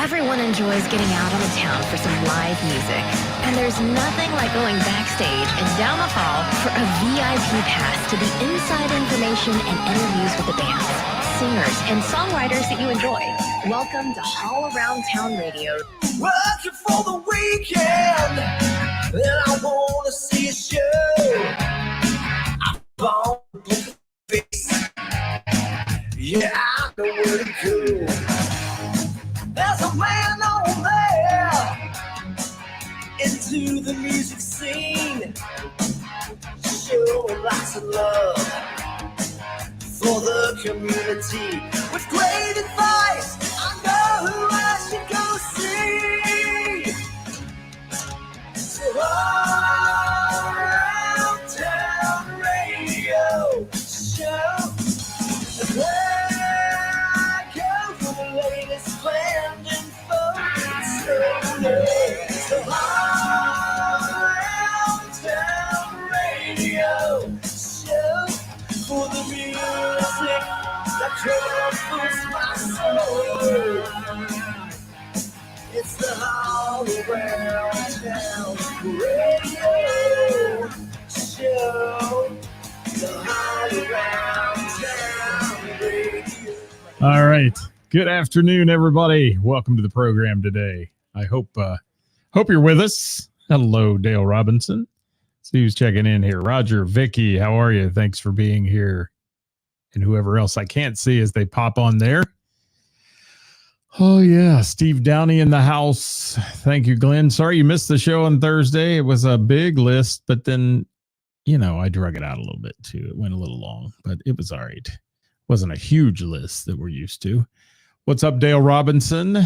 Everyone enjoys getting out on the town for some live music. And there's nothing like going backstage and down the hall for a VIP pass to the inside information and interviews with the bands, singers, and songwriters that you enjoy. Welcome to All Around Town Radio. Working for the weekend, and I want to see a show. I'm born with a face. Yeah, I know where to go. There's a man on there into the music scene, showing lots of love for the community. With great advice, I know who I should go see. So all around town radio show. I go for the latest band info. So all around town radio show for the music that comforts my soul. It's the All Around Town radio show. The All Around Town radio. All right. Good afternoon, everybody. Welcome to the program today. I hope you're with us. Hello, Dale Robinson. See who's checking in here. Roger, Vicky, how are you? Thanks for being here. And whoever else I can't see as they pop on there. Oh, yeah. Steve Downey in the house. Thank you, Glenn. Sorry you missed the show on Thursday. It was a big list, but then, I drug it out a little bit too. It went a little long, but it was all right. Wasn't a huge list that we're used to. What's up, Dale Robinson?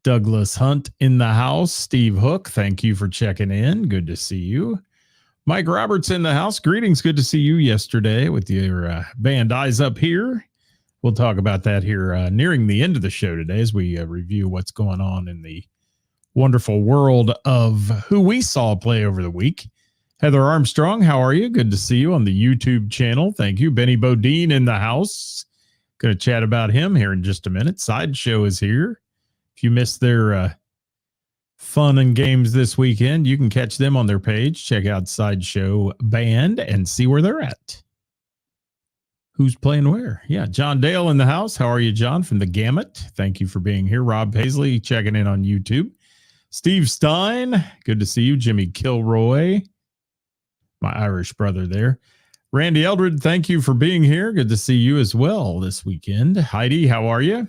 Douglas Hunt in the house. Steve Hook, thank you for checking in. Good to see you. Mike Roberts in the house. Greetings. Good to see you yesterday with your band Eyes Up Here. We'll talk about that here nearing the end of the show today as we review what's going on in the wonderful world of who we saw play over the week. Heather Armstrong, how are you? Good to see you on the YouTube channel. Thank you. Benny Bodine in the house. Going to chat about him here in just a minute. Sideshow is here. If you missed their fun and games this weekend, you can catch them on their page. Check out Sideshow Band and see where they're at. Who's playing where? Yeah, John Dale in the house. How are you, John, from the Gamut? Thank you for being here. Rob Paisley checking in on YouTube. Steve Stein, good to see you. Jimmy Kilroy, my Irish brother there. Randy Eldred, thank you for being here. Good to see you as well this weekend. Heidi, how are you?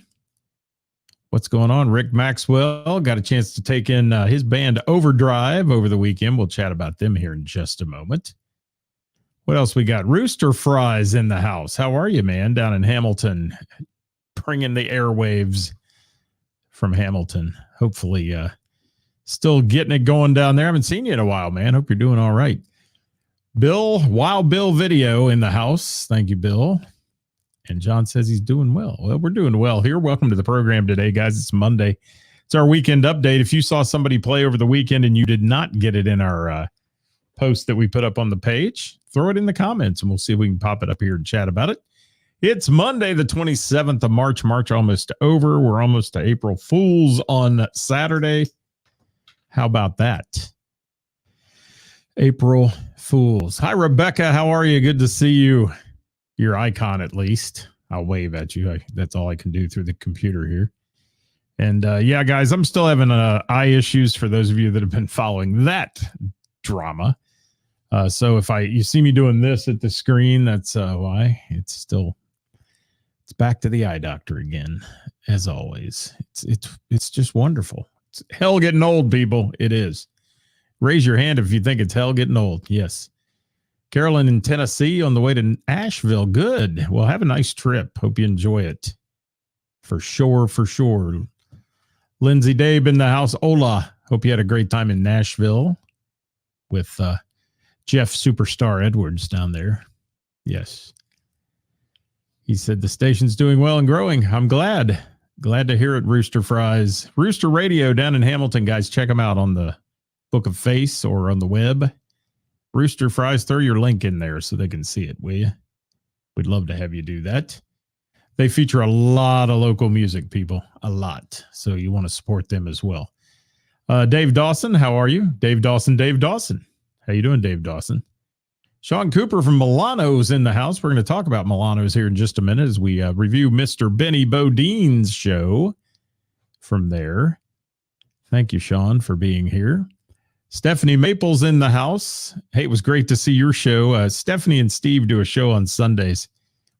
What's going on? Rick Maxwell got a chance to take in his band Overdrive over the weekend. We'll chat about them here in just a moment. What else we got? Rooster Fries in the house. How are you, man? Down in Hamilton, bringing the airwaves from Hamilton. Hopefully, still getting it going down there. I haven't seen you in a while, man. Hope you're doing all right. Bill, Wild Bill Video in the house. Thank you, Bill. And John says he's doing well. Well, we're doing well here. Welcome to the program today, guys. It's Monday. It's our weekend update. If you saw somebody play over the weekend and you did not get it in our post that we put up on the page, throw it in the comments and we'll see if we can pop it up here and chat about it. It's Monday, the 27th of March. March almost over. We're almost to April Fools on Saturday. How about that? April Fools. Hi, Rebecca. How are you? Good to see you. Your icon, at least. I'll wave at you. That's all I can do through the computer here. And yeah, guys, I'm still having eye issues for those of you that have been following that drama. So if you see me doing this at the screen, that's why. It's back to the eye doctor again, as always. It's just wonderful. It's hell getting old, people. It is. Raise your hand if you think it's hell getting old. Yes. Carolyn in Tennessee on the way to Asheville. Good. Well, have a nice trip. Hope you enjoy it. For sure, for sure. Lindsay Dabe in the house. Hola. Hope you had a great time in Nashville with Jeff Superstar Edwards down there. Yes. He said the station's doing well and growing. I'm glad. Glad to hear it, Rooster Fries. Rooster Radio down in Hamilton, guys. Check them out on the Book of Face or on the web. Rooster Fries, throw your link in there so they can see it, will you? We'd love to have you do that. They feature a lot of local music, people, a lot. So you want to support them as well. Dave Dawson, how are you? Dave Dawson. How you doing, Dave Dawson? Sean Cooper from Milano's in the house. We're going to talk about Milano's here in just a minute as we review Mr. Benny Bodine's show from there. Thank you, Sean, for being here. Stephanie Maples in the house. Hey, it was great to see your show. Stephanie and Steve do a show on Sundays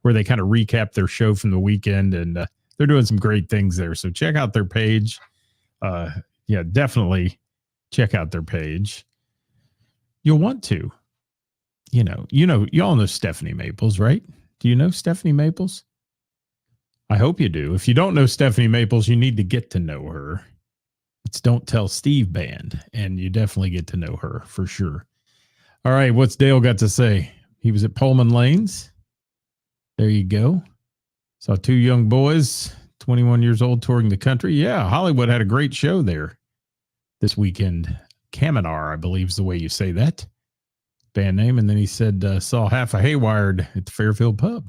where they kind of recap their show from the weekend, and they're doing some great things there. So check out their page. Yeah, definitely check out their page. You'll want to. You all know Stephanie Maples, right? Do you know Stephanie Maples? I hope you do. If you don't know Stephanie Maples, you need to get to know her. It's Don't Tell Steve Band, and you definitely get to know her for sure. All right, what's Dale got to say? He was at Pullman Lanes. There you go. Saw two young boys, 21 years old, touring the country. Yeah, Hollywood had a great show there this weekend. Kaminar, I believe is the way you say that band name. And then he said, saw half a Haywired at the Fairfield Pub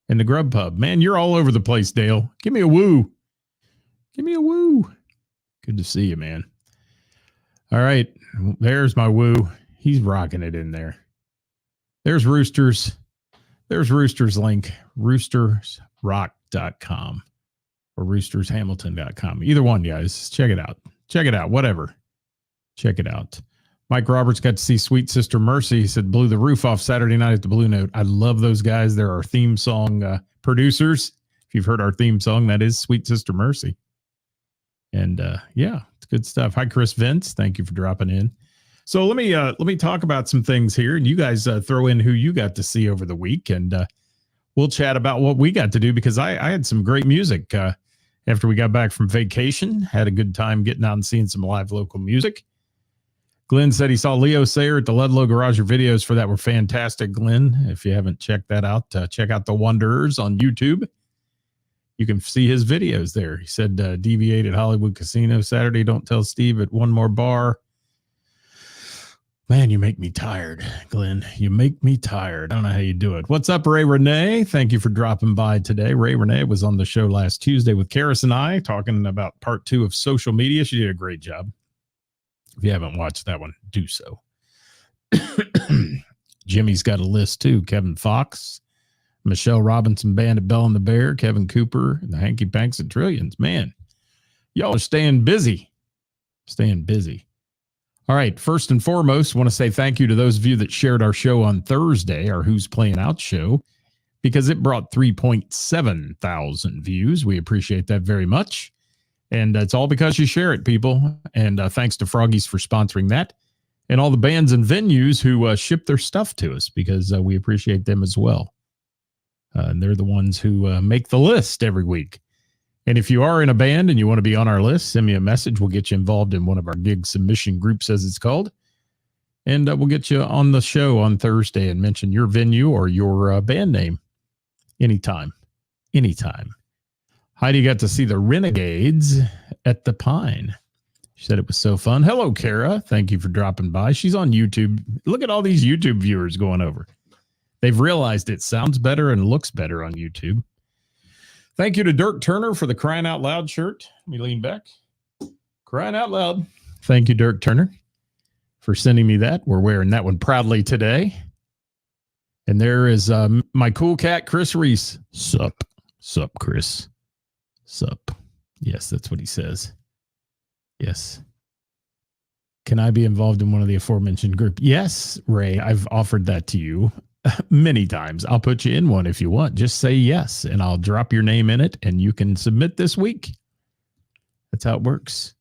and the Grub Pub. Man, you're all over the place, Dale. Give me a woo. Give me a woo. Good to see you, man. All right. There's my woo. He's rocking it in there. There's Roosters. There's Roosters link, roostersrock.com or roostershamilton.com. Either one, guys. Check it out. Check it out. Whatever. Check it out. Mike Roberts got to see Sweet Sister Mercy. He said, blew the roof off Saturday night at the Blue Note. I love those guys. They're our theme song producers. If you've heard our theme song, that is Sweet Sister Mercy. And yeah, it's good stuff. Hi, Chris Vince. Thank you for dropping in. So let me talk about some things here, and you guys throw in who you got to see over the week, and we'll chat about what we got to do, because I had some great music after we got back from vacation. Had a good time getting out and seeing some live local music. Glenn said he saw Leo Sayer at the Ludlow Garage. Your videos for that were fantastic, Glenn. If you haven't checked that out, check out The Wanderers on YouTube. You can see his videos there. He said deviate at Hollywood Casino Saturday. Don't Tell Steve at One More Bar. Man, you make me tired, Glenn. You make me tired. I don't know how you do it. What's up, Ray Renee? Thank you for dropping by today. Ray Renee was on the show last Tuesday with Karis and I talking about part 2 of social media. She did a great job. If you haven't watched that one, do so. Jimmy's got a list too. Kevin Fox, Michelle Robinson Band of Bell and the Bear, Kevin Cooper, and the Hanky Panks and Trillions. Man, y'all are staying busy. Staying busy. All right, first and foremost, I want to say thank you to those of you that shared our show on Thursday, our Who's Playing Out show, because it brought 3.7 thousand views. We appreciate that very much. And it's all because you share it, people. And thanks to Froggies for sponsoring that, and all the bands and venues who ship their stuff to us, because we appreciate them as well. And they're the ones who make the list every week. And if you are in a band and you want to be on our list, send me a message. We'll get you involved in one of our gig submission groups, as it's called. And we'll get you on the show on Thursday and mention your venue or your band name anytime. Heidi got to see the Renegades at the Pine. She said it was so fun. Hello, Kara. Thank you for dropping by. She's on YouTube. Look at all these YouTube viewers going over. They've realized it sounds better and looks better on YouTube. Thank you to Dirk Turner for the Crying Out Loud shirt. Let me lean back. Crying Out Loud. Thank you, Dirk Turner, for sending me that. We're wearing that one proudly today. And there is my cool cat, Chris Reese. Sup, Chris. Sup. Yes, that's what he says. Yes. Can I be involved in one of the aforementioned group? Yes, Ray, I've offered that to you many times. I'll put you in one if you want. Just say yes, and I'll drop your name in it, and you can submit this week. That's how it works.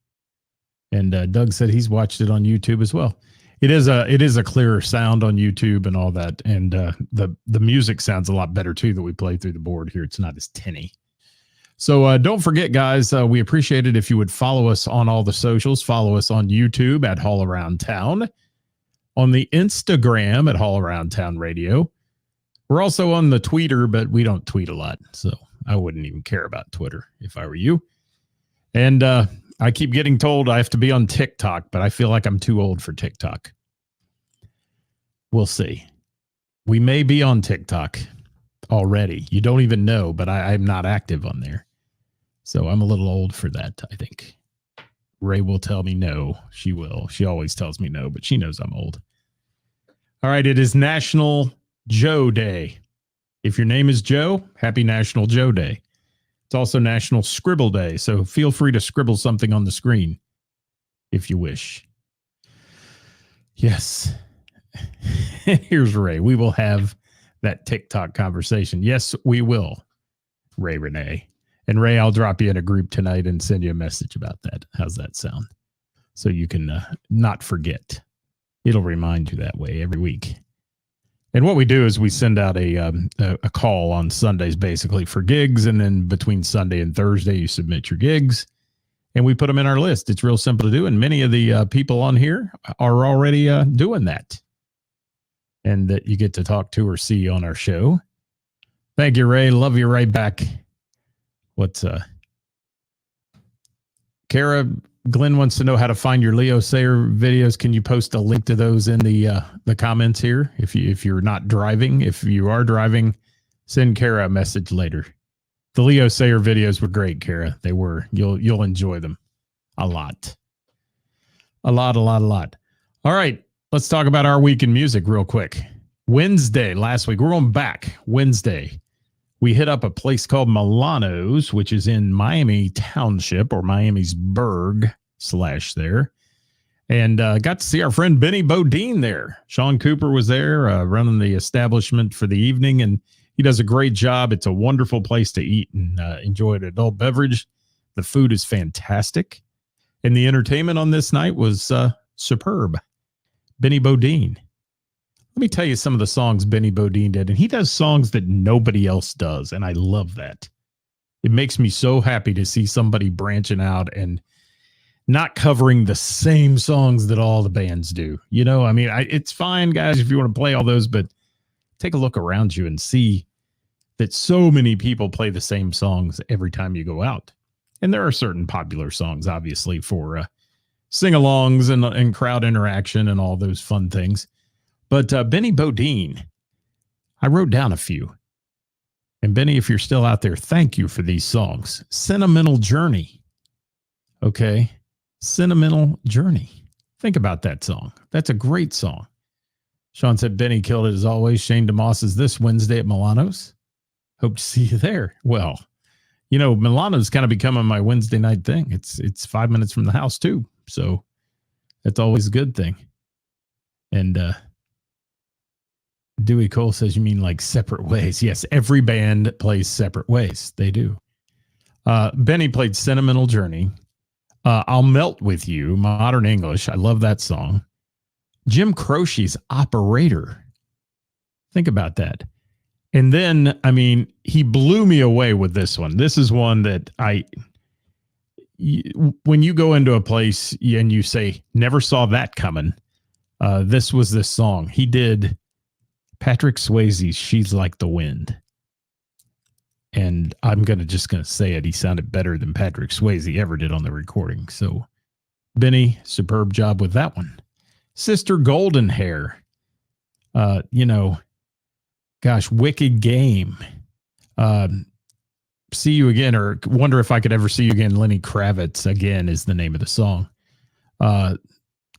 And Doug said he's watched it on YouTube as well. It is a clearer sound on YouTube and all that, and the music sounds a lot better too that we play through the board here. It's not as tinny. So don't forget, guys, we appreciate it if you would follow us on all the socials. Follow us on YouTube at Haul Around Town, on the Instagram at Haul Around Town Radio. We're also on the Twitter, but we don't tweet a lot, so I wouldn't even care about Twitter if I were you. And I keep getting told I have to be on TikTok, but I feel like I'm too old for TikTok. We'll see. We may be on TikTok. already. You don't even know, but I'm not active on there. So I'm a little old for that, I think. Ray will tell me no. She will. She always tells me no, but she knows I'm old. All right, it is National Joe Day. If your name is Joe, happy National Joe Day. It's also National Scribble Day, so feel free to scribble something on the screen if you wish. Yes. Here's Ray. We will have that TikTok conversation. Yes, we will, Ray Renee. And Ray, I'll drop you in a group tonight and send you a message about that. How's that sound? So you can not forget. It'll remind you that way every week. And what we do is we send out a call on Sundays, basically for gigs. And then between Sunday and Thursday, you submit your gigs and we put them in our list. It's real simple to do. And many of the people on here are already doing that. And that you get to talk to or see on our show. Thank you, Ray. Love you right back. What's Kara Glenn wants to know how to find your Leo Sayer videos. Can you post a link to those in the comments here? If you're not driving, if you are driving, send Kara a message later. The Leo Sayer videos were great, Kara. They were. You'll enjoy them a lot. A lot. All right, let's talk about our week in music real quick. Wednesday, last week, we're going back. Wednesday, we hit up a place called Milano's, which is in Miami Township or Miamisburg / there. And got to see our friend Benny Bodine there. Sean Cooper was there running the establishment for the evening, and he does a great job. It's a wonderful place to eat and enjoy an adult beverage. The food is fantastic. And the entertainment on this night was superb. Benny Bodine. Let me tell you some of the songs Benny Bodine did. And he does songs that nobody else does. And I love that. It makes me so happy to see somebody branching out and not covering the same songs that all the bands do. You know, I mean, it's fine, guys, if you want to play all those, but take a look around you and see that so many people play the same songs every time you go out. And there are certain popular songs, obviously, for sing-alongs and crowd interaction and all those fun things. But Benny Bodine, I wrote down a few. And Benny, if you're still out there, thank you for these songs. Sentimental Journey. Okay. Sentimental Journey. Think about that song. That's a great song. Sean said Benny killed it as always. Shane DeMoss is this Wednesday at Milano's. Hope to see you there. Well, you know, Milano's kind of becoming my Wednesday night thing. It's 5 minutes from the house too. So that's always a good thing. And Dewey Cole says, you mean like separate ways? Yes, every band plays separate ways. They do. Benny played Sentimental Journey. I'll Melt With You, Modern English. I love that song. Jim Croce's Operator. Think about that. And then, I mean, he blew me away with this one. This is one that when you go into a place and you say, never saw that coming, this was this song. He did Patrick Swayze's She's Like the Wind. And I'm just going to say it. He sounded better than Patrick Swayze ever did on the recording. So, Benny, superb job with that one. Sister Golden Hair. You know, gosh, Wicked Game. See You Again, or Wonder If I Could Ever See You Again. Lenny Kravitz, again, is the name of the song.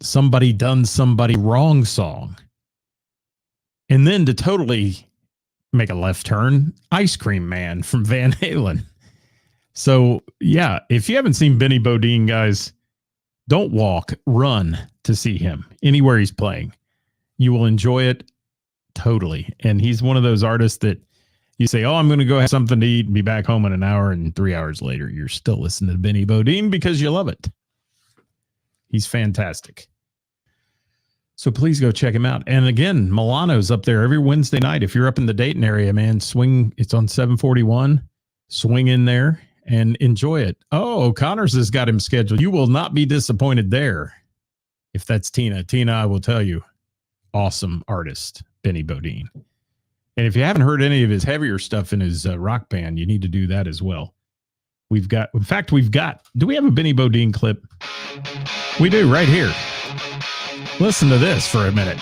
Somebody Done Somebody Wrong song. And then to totally make a left turn, Ice Cream Man from Van Halen. So, yeah, if you haven't seen Benny Bodine, guys, don't walk, run to see him anywhere he's playing. You will enjoy it totally. And he's one of those artists that you say, oh, I'm going to go have something to eat and be back home in an hour, and 3 hours later, you're still listening to Benny Bodine because you love it. He's fantastic. So please go check him out. And again, Milano's up there every Wednesday night. If you're up in the Dayton area, man, swing. It's on 741. Swing in there and enjoy it. Oh, O'Connor's has got him scheduled. You will not be disappointed there. If that's Tina. Tina, I will tell you, awesome artist, Benny Bodine. And if you haven't heard any of his heavier stuff in his rock band, you need to do that as well. Do we have a Benny Bodine clip? We do right here. Listen to this for a minute.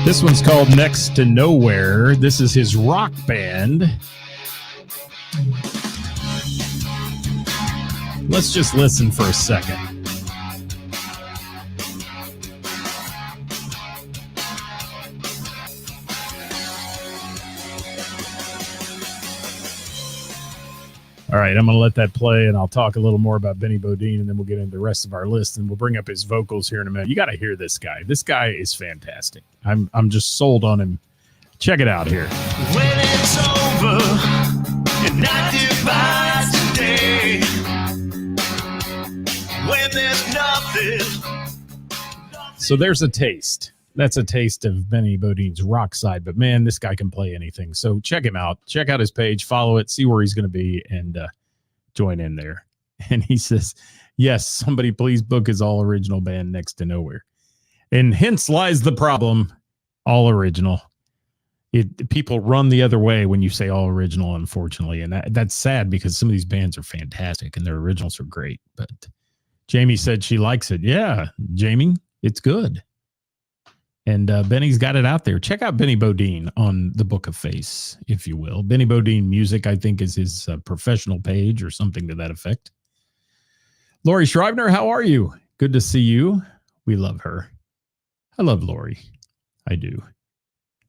This one's called Next to Nowhere. This is his rock band. Let's just listen for a second. All right, I'm going to let that play, and I'll talk a little more about Benny Bodine, and then we'll get into the rest of our list, and we'll bring up his vocals here in a minute. You got to hear this guy. This guy is fantastic. I'm just sold on him. Check it out here. When it's over and not divides today, when there's nothing. So there's a taste. That's a taste of Benny Bodine's rock side, but man, this guy can play anything. So check him out. Check out his page, follow it, see where he's going to be, and join in there. And he says, yes, somebody please book his all original band Next to Nowhere. And hence lies the problem. All original. People run the other way when you say all original, unfortunately. And that's sad because some of these bands are fantastic and their originals are great. But Jamie said she likes it. Yeah, Jamie, it's good. And Benny's got it out there. Check out Benny Bodine on the Book of Face, if you will. Benny Bodine Music, I think, is his professional page or something to that effect. Lori Schreibner, how are you? Good to see you. We love her. I love Lori. I do.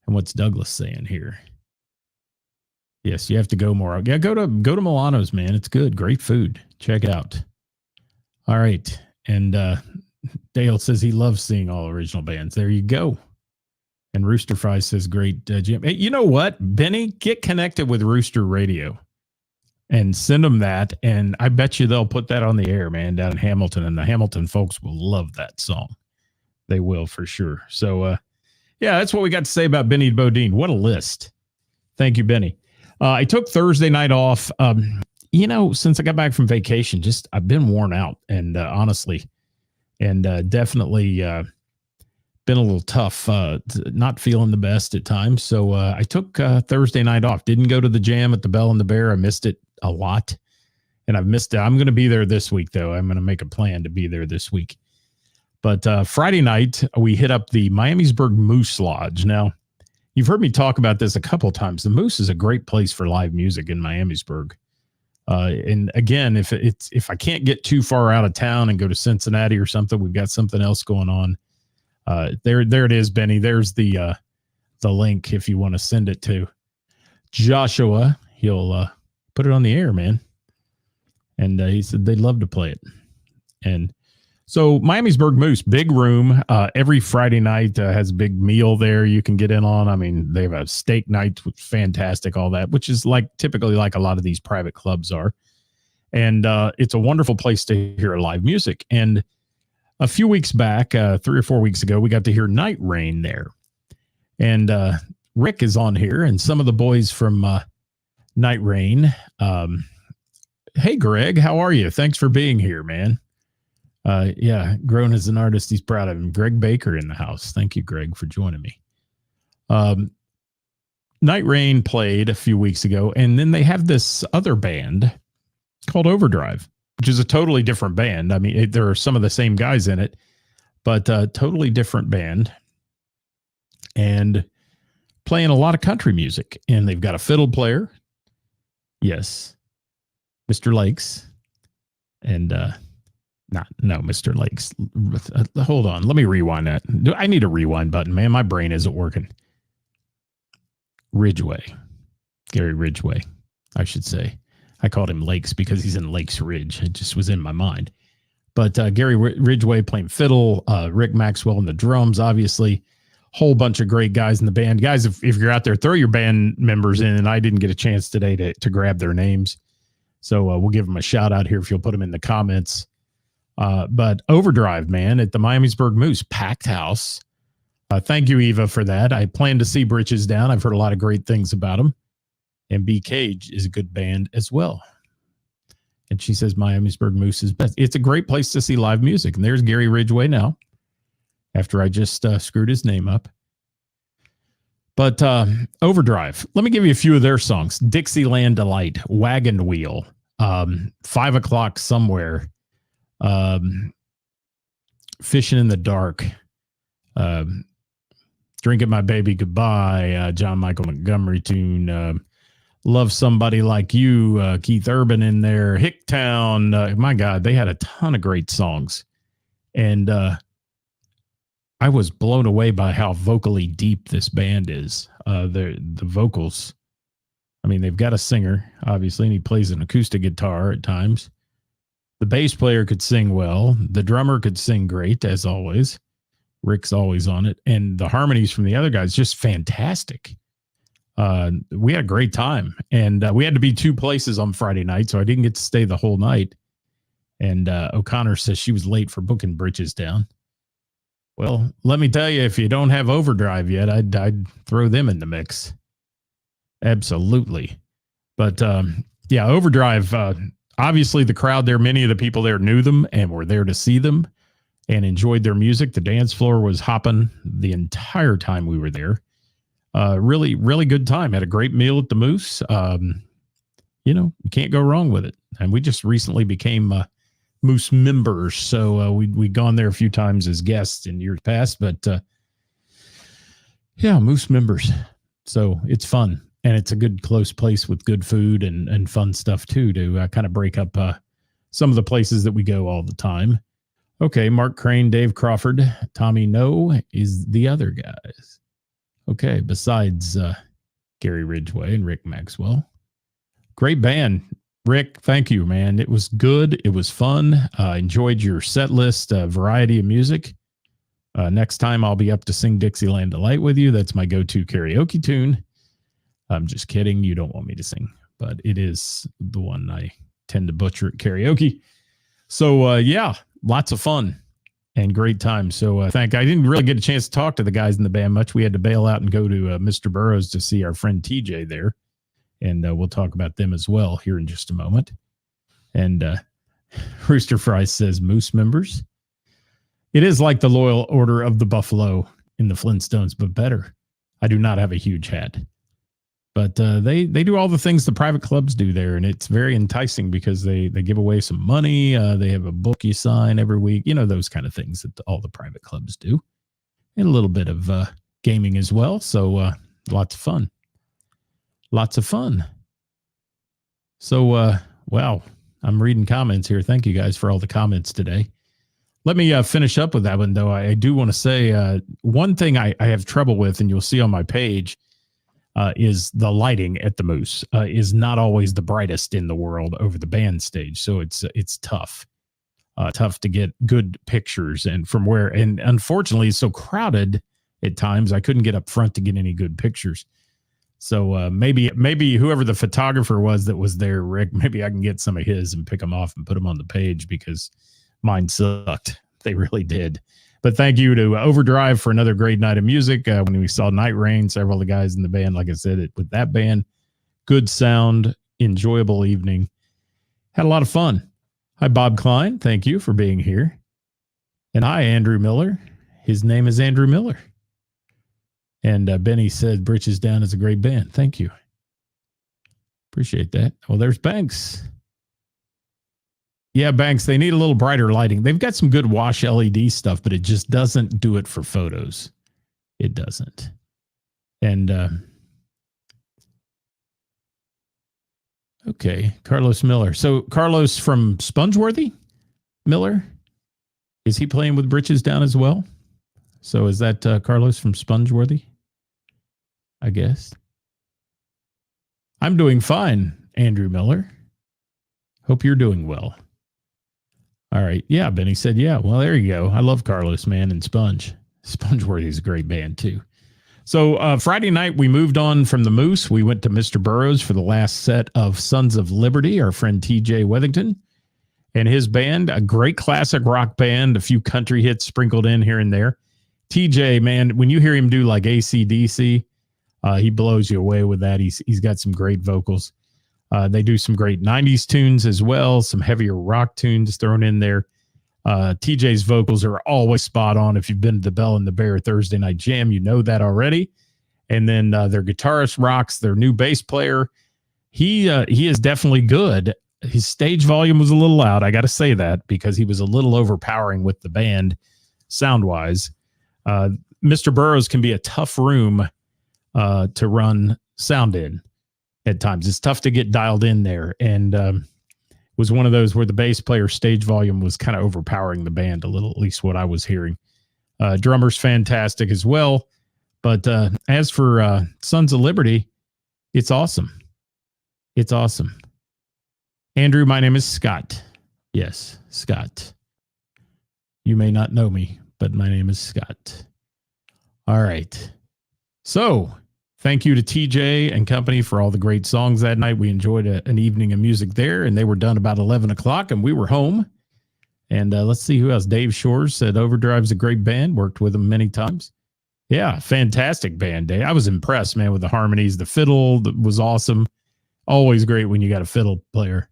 And what's Douglas saying here? Yes, you have to go more. Yeah, go to Milano's, man. It's good. Great food. Check it out. All right. And Dale says he loves seeing all original bands. There you go. And Rooster Fries says, great, Jim. Hey, you know what, Benny? Get connected with Rooster Radio and send them that. And I bet you they'll put that on the air, man, down in Hamilton. And the Hamilton folks will love that song. They will for sure. So, yeah, that's what we got to say about Benny Bodine. What a list. Thank you, Benny. I took Thursday night off. Since I got back from vacation, I've been worn out and honestly, and definitely been a little tough, not feeling the best at times. So I took Thursday night off. Didn't go to the jam at the Bell and the Bear. I missed it a lot, and I've missed it. I'm going to be there this week, though. I'm going to make a plan to be there this week. But Friday night, we hit up the Miamisburg Moose Lodge. Now, you've heard me talk about this a couple of times. The Moose is a great place for live music in Miamisburg. And again, if I can't get too far out of town and go to Cincinnati or something, we've got something else going on. There it is, Benny. There's the link if you want to send it to Joshua. He'll put it on the air, man. And he said they'd love to play it. And so Miamisburg Moose, big room. Every Friday night has a big meal there you can get in on. I mean, they have a steak night, which is fantastic, all that, which is typically like a lot of these private clubs are. And it's a wonderful place to hear live music. And a few weeks back, 3 or 4 weeks ago, we got to hear Night Rain there. And Rick is on here and some of the boys from Night Rain. Hey, Greg, how are you? Thanks for being here, man. Yeah, grown as an artist, he's proud of him. Greg Baker in the house. Thank you, Greg, for joining me. Night Rain played a few weeks ago, and then they have this other band called Overdrive, which is a totally different band. I mean, there are some of the same guys in it, but totally different band, and playing a lot of country music. And they've got a fiddle player. Yes, Mr. Lakes, and No, Mr. Lakes. Hold on. Let me rewind that. I need a rewind button, man. My brain isn't working. Ridgway. Gary Ridgway, I should say. I called him Lakes because he's in Lakes Ridge. It just was in my mind. But Gary Ridgway playing fiddle, Rick Maxwell in the drums, obviously. Whole bunch of great guys in the band. Guys, if you're out there, throw your band members in. And I didn't get a chance today to grab their names. So we'll give them a shout out here if you'll put them in the comments. But Overdrive, man, at the Miamisburg Moose, packed house. Thank you, Eva, for that. I plan to see Britches Down. I've heard a lot of great things about them. And B Cage is a good band as well. And she says Miamisburg Moose is best. It's a great place to see live music. And there's Gary Ridgway now, after I just screwed his name up. But Overdrive, let me give you a few of their songs. Dixieland Delight, Wagon Wheel, 5 o'clock somewhere. Fishing in the Dark, Drinking My Baby Goodbye, John Michael Montgomery tune, Love Somebody Like You, Keith Urban in there, Hicktown. My God, they had a ton of great songs. And I was blown away by how vocally deep this band is. The vocals, I mean, they've got a singer, obviously, and he plays an acoustic guitar at times. The bass player could sing well. The drummer could sing great, as always. Rick's always on it. And the harmonies from the other guys, just fantastic. We had a great time. And we had to be two places on Friday night, so I didn't get to stay the whole night. And O'Connor says she was late for booking Bridges Down. Well, let me tell you, if you don't have Overdrive yet, I'd throw them in the mix. Absolutely. But yeah, Overdrive, obviously the crowd there, many of the people there knew them and were there to see them and enjoyed their music. The dance floor was hopping the entire time we were there. Really, really good time. Had a great meal at the Moose. You can't go wrong with it. And we just recently became Moose members. So we'd gone there a few times as guests in years past, but yeah, Moose members. So it's fun. And it's a good, close place with good food and fun stuff, too, to kind of break up some of the places that we go all the time. Okay, Mark Crane, Dave Crawford, Tommy No is the other guys. Okay, besides Gary Ridgway and Rick Maxwell. Great band. Rick, thank you, man. It was good. It was fun. Enjoyed your set list, variety of music. Next time I'll be up to Sing Dixieland Delight with you. That's my go-to karaoke tune. I'm just kidding. You don't want me to sing, but it is the one I tend to butcher at karaoke. So, yeah, lots of fun and great time. So I didn't really get a chance to talk to the guys in the band much. We had to bail out and go to Mr. Burroughs to see our friend TJ there. And we'll talk about them as well here in just a moment. And Rooster Fry says, Moose members. It is like the Loyal Order of the Buffalo in the Flintstones, but better. I do not have a huge hat. But they do all the things the private clubs do there, and it's very enticing because they give away some money. They have a book you sign every week, those kind of things that all the private clubs do, and a little bit of gaming as well. So lots of fun. Lots of fun. So, wow, I'm reading comments here. Thank you guys for all the comments today. Let me finish up with that one, though. I do want to say one thing I have trouble with, and you'll see on my page, is the lighting at the Moose is not always the brightest in the world over the band stage. So it's tough to get good pictures and unfortunately it's so crowded at times. I couldn't get up front to get any good pictures. So maybe whoever the photographer was that was there, Rick, maybe I can get some of his and pick them off and put them on the page because mine sucked. They really did. But thank you to Overdrive for another great night of music. When we saw Night Rain, several of the guys in the band, like I said, with that band, good sound, enjoyable evening. Had a lot of fun. Hi, Bob Klein. Thank you for being here. And hi, Andrew Miller. His name is Andrew Miller. And Benny said Britches Down is a great band. Thank you. Appreciate that. Well, there's Banks. Yeah, Banks, they need a little brighter lighting. They've got some good wash LED stuff, but it just doesn't do it for photos. It doesn't. And, okay, Carlos Miller. So Carlos from Spongeworthy Miller, is he playing with Britches Down as well? So is that Carlos from Spongeworthy? I guess. I'm doing fine, Andrew Miller. Hope you're doing well. All right. Yeah, Benny said, yeah. Well, there you go. I love Carlos, man, and Sponge. Spongeworthy is a great band, too. So Friday night, we moved on from the Moose. We went to Mr. Burroughs for the last set of Sons of Liberty, our friend TJ Wethington and his band, a great classic rock band, a few country hits sprinkled in here and there. TJ, man, when you hear him do like AC/DC, he blows you away with that. He's got some great vocals. They do some great 90s tunes as well, some heavier rock tunes thrown in there. TJ's vocals are always spot on. If you've been to the Bell and the Bear Thursday Night Jam, you know that already. And then their guitarist rocks, their new bass player. He is definitely good. His stage volume was a little loud. I got to say that because he was a little overpowering with the band sound-wise. Mr. Burroughs can be a tough room to run sound in at times. It's tough to get dialed in there. And was one of those where the bass player stage volume was kind of overpowering the band a little, at least what I was hearing. Drummer's fantastic as well. But as for Sons of Liberty, it's awesome. It's awesome. Andrew, my name is Scott. Yes, Scott. You may not know me, but my name is Scott. All right. So thank you to TJ and company for all the great songs that night. We enjoyed an evening of music there, and they were done about 11 o'clock, and we were home. And let's see who else. Dave Shores said Overdrive's a great band. Worked with them many times. Yeah, fantastic band, Dave. I was impressed, man, with the harmonies. The fiddle was awesome. Always great when you got a fiddle player.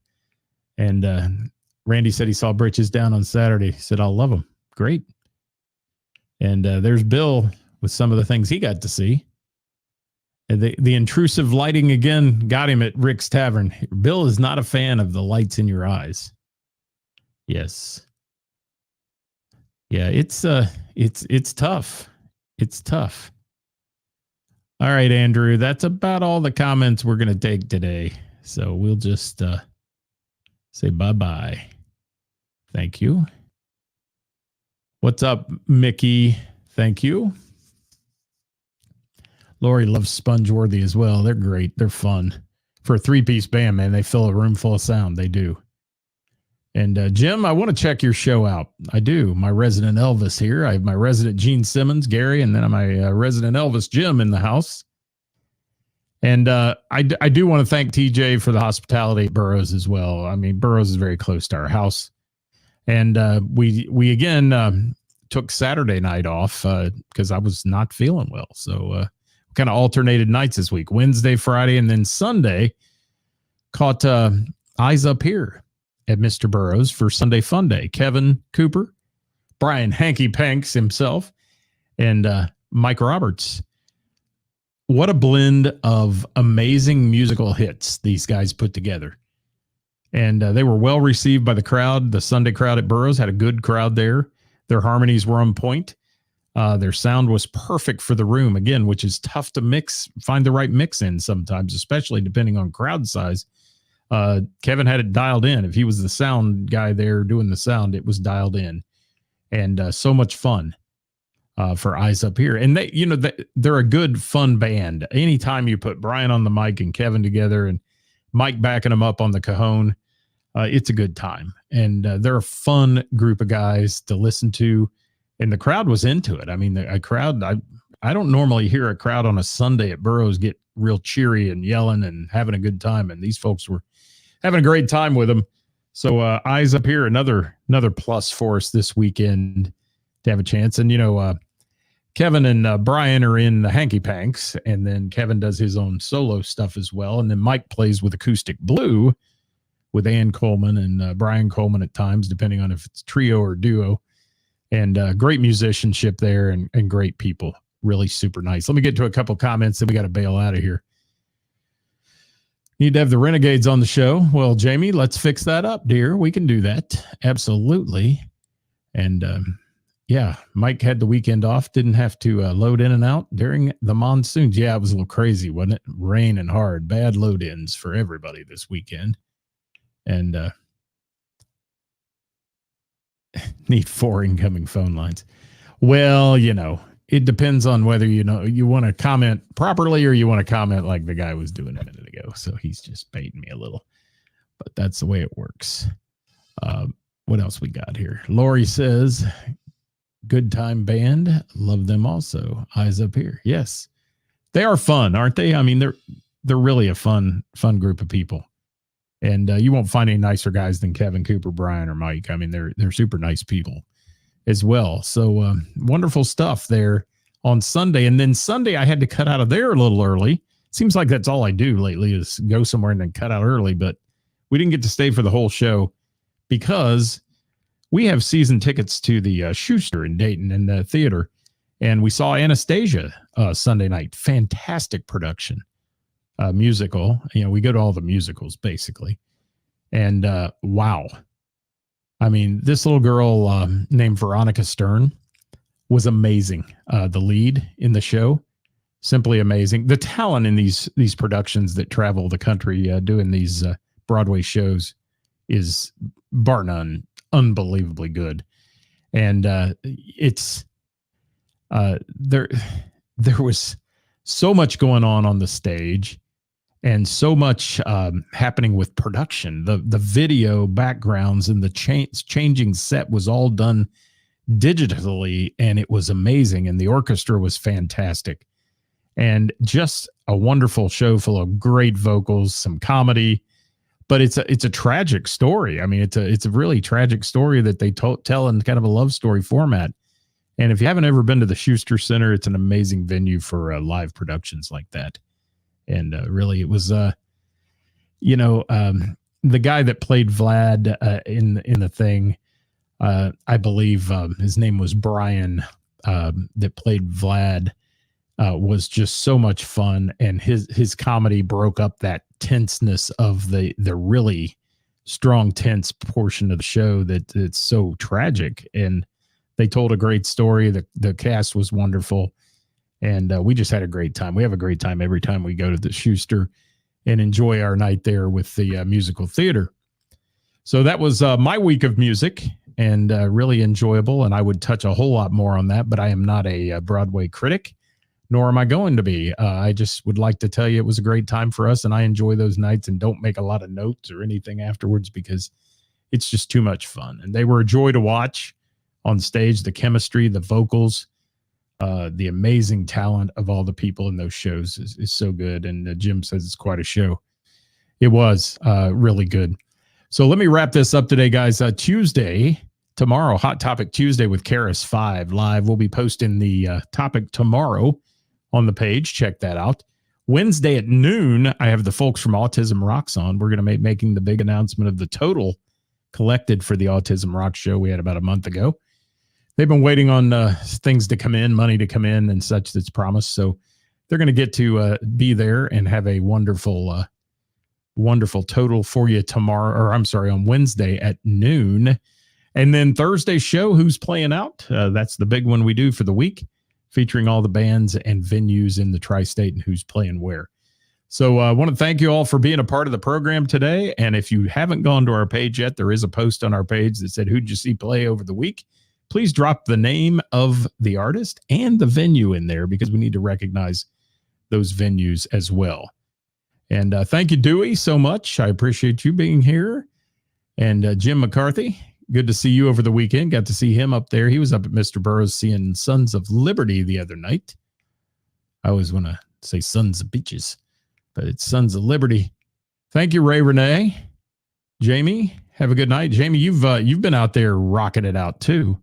And Randy said he saw Britches Down on Saturday. He said, I'll love them. Great. And there's Bill with some of the things he got to see. And the intrusive lighting again got him at Rick's Tavern. Bill is not a fan of the lights in your eyes. Yes. Yeah, it's tough. It's tough. All right, Andrew, that's about all the comments we're going to take today. So we'll just say bye-bye. Thank you. What's up, Mickey? Thank you. Lori loves Spongeworthy as well. They're great. They're fun. For a three-piece band, man, they fill a room full of sound. They do. And Jim, I want to check your show out. I do. My resident Elvis here. I have my resident Gene Simmons, Gary, and then my resident Elvis, Jim, in the house. And I do want to thank TJ for the hospitality at Burroughs as well. I mean, Burroughs is very close to our house. And we again took Saturday night off because I was not feeling well. So kind of alternated nights this week. Wednesday, Friday, and then Sunday caught Eyes Up Here at Mr. Burroughs for Sunday Fun Day. Kevin Cooper, Brian Hanky Panks himself, and Mike Roberts. What a blend of amazing musical hits these guys put together. And they were well received by the crowd. The Sunday crowd at Burroughs had a good crowd there. Their harmonies were on point. Their sound was perfect for the room, again, which is tough to mix, find the right mix in sometimes, especially depending on crowd size. Kevin had it dialed in. If he was the sound guy there doing the sound, it was dialed in. And so much fun for Eyes Up Here. And they're a good, fun band. Anytime you put Brian on the mic and Kevin together and Mike backing them up on the cajon, it's a good time. And they're a fun group of guys to listen to. And the crowd was into it. I mean, a crowd, I don't normally hear a crowd on a Sunday at Burroughs get real cheery and yelling and having a good time. And these folks were having a great time with them. So Eyes Up Here, another plus for us this weekend to have a chance. And, Kevin and Brian are in the Hanky Panks, and then Kevin does his own solo stuff as well. And then Mike plays with Acoustic Blue with Ann Coleman and Brian Coleman at times, depending on if it's trio or duo. And great musicianship there and great people. Really super nice. Let me get to a couple comments, then we got to bail out of here. Need to have the Renegades on the show. Well, Jamie, let's fix that up, dear. We can do that. Absolutely. And yeah, Mike had the weekend off. Didn't have to load in and out during the monsoons. Yeah, it was a little crazy, wasn't it? Rain and hard. Bad load ins for everybody this weekend. And need 4 incoming phone lines. Well, it depends on whether you want to comment properly or you want to comment like the guy was doing a minute ago. So he's just baiting me a little, but that's the way it works. What else we got here? Lori says, good time band. Love them also. Eyes Up Here. Yes, they are fun, aren't they? I mean, they're really a fun group of people. And you won't find any nicer guys than Kevin, Cooper, Brian, or Mike. I mean, they're super nice people as well. So wonderful stuff there on Sunday. And then Sunday, I had to cut out of there a little early. Seems like that's all I do lately is go somewhere and then cut out early. But we didn't get to stay for the whole show because we have season tickets to the Schuster in Dayton in the theater. And we saw Anastasia Sunday night. Fantastic production. Musical. We go to all the musicals basically. And wow. I mean, this little girl named Veronica Stern was amazing. The lead in the show, simply amazing. The talent in these productions that travel the country doing these Broadway shows is bar none unbelievably good. And it's there was so much going on the stage, and so much happening with production. The video backgrounds and the changing set was all done digitally, and it was amazing. And the orchestra was fantastic, and just a wonderful show full of great vocals, some comedy. But it's a tragic story. I mean, it's a really tragic story that they tell in kind of a love story format. And if you haven't ever been to the Schuster Center, it's an amazing venue for live productions like that. And really, it was, the guy that played Vlad in the thing, I believe his name was Brian, that played Vlad, was just so much fun. And his comedy broke up that tenseness of the really strong, tense portion of the show that it's so tragic. And they told a great story. The cast was wonderful. And we just had a great time. We have a great time every time we go to the Schuster and enjoy our night there with the musical theater. So that was my week of music, and really enjoyable. And I would touch a whole lot more on that, but I am not a Broadway critic, nor am I going to be. I just would like to tell you it was a great time for us, and I enjoy those nights and don't make a lot of notes or anything afterwards because it's just too much fun. And they were a joy to watch on stage. The chemistry, the vocals, the amazing talent of all the people in those shows is so good. And Jim says it's quite a show. It was really good. So let me wrap this up today, guys. Tuesday, tomorrow, Hot Topic Tuesday with Karis 5 live. We'll be posting the topic tomorrow on the page. Check that out. Wednesday at noon, I have the folks from Autism Rocks on. We're going to be making the big announcement of the total collected for the Autism Rock show we had about a month ago. They've been waiting on things to come in, money to come in and such that's promised. So they're going to get to be there and have a wonderful total for you tomorrow, or I'm sorry, on Wednesday at noon. And then Thursday show, Who's Playing Out? That's the big one we do for the week, featuring all the bands and venues in the tri-state and who's playing where. So I want to thank you all for being a part of the program today. And if you haven't gone to our page yet, there is a post on our page that said, who'd you see play over the week? Please drop the name of the artist and the venue in there, because we need to recognize those venues as well. And thank you, Dewey, so much. I appreciate you being here. And Jim McCarthy, good to see you over the weekend. Got to see him up there. He was up at Mr. Burroughs seeing Sons of Liberty the other night. I always want to say Sons of Beaches, but it's Sons of Liberty. Thank you, Ray Renee. Jamie, have a good night. Jamie, you've been out there rocking it out too.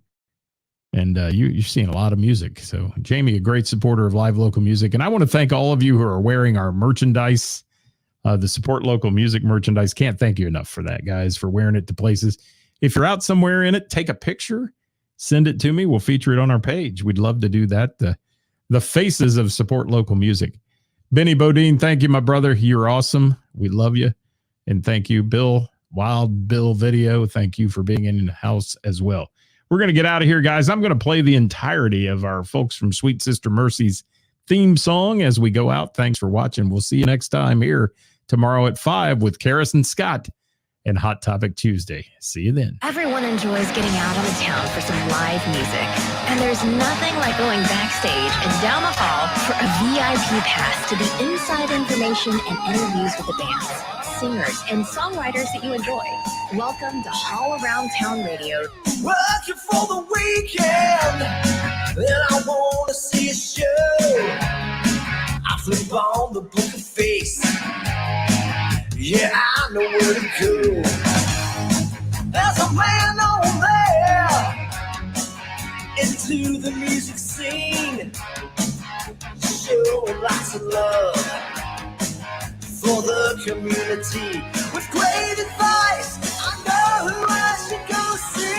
And you're seeing a lot of music. So Jamie, a great supporter of live local music. And I want to thank all of you who are wearing our merchandise, the Support Local Music merchandise. Can't thank you enough for that, guys, for wearing it to places. If you're out somewhere in it, take a picture, send it to me. We'll feature it on our page. We'd love to do that. The faces of Support Local Music. Benny Bodine, thank you, my brother. You're awesome. We love you. And thank you, Bill, Wild Bill Video. Thank you for being in the house as well. We're going to get out of here, guys. I'm going to play the entirety of our folks from Sweet Sister Mercy's theme song as we go out. Thanks for watching. We'll see you next time here tomorrow at 5 with Karis and Scott and Hot Topic Tuesday. See you then. Everyone enjoys getting out on the town for some live music. And there's nothing like going backstage and down the hall for a VIP pass to the inside information and interviews with the bands, singers, and songwriters that you enjoy. Welcome to All Around Town Radio. Working for the weekend, and I want to see a show. I flip on the book of face. Yeah, I know where to go. There's a man on there into the music scene, showing lots of love for the community with great advice. I know who I should go see.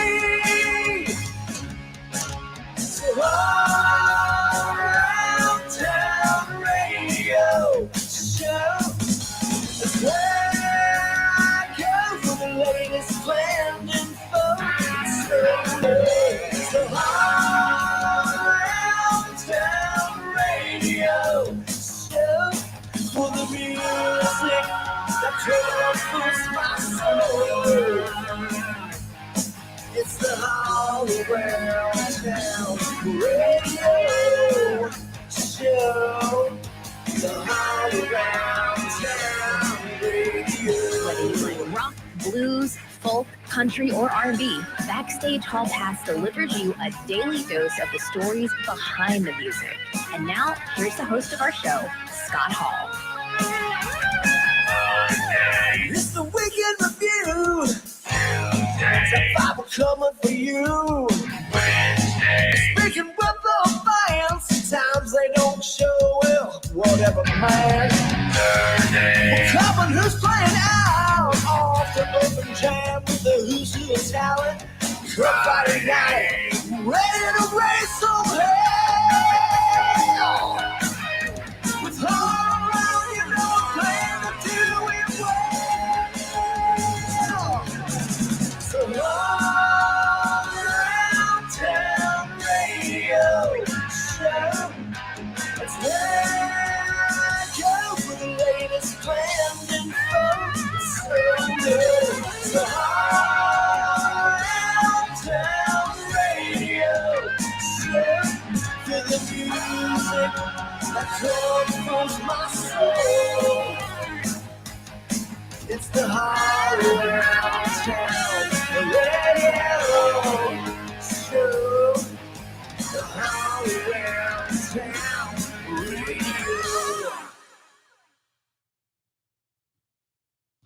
So all around town radio show is where I go for the latest planned info. So all troubles my soul. It's the all around town radio show. The all around town radio. Whether you like rock, blues, folk, country, or R&B, Backstage Hall Pass delivers you a daily dose of the stories behind the music. And now, here's the host of our show, Scott Hall. It's the Weekend Review. It's a Bible coming for you. Speaking with the fans, sometimes they don't show well. Whatever, man. We're coming, who's playing out off the open jam with the who's who of talent. Come Friday night, ready to raise some hell. With all around, you know, playing the do it well. So all around town radio show. It's where go for the latest planned info. So good. So all around town radio show. To the music that comforts my soul. It's the all around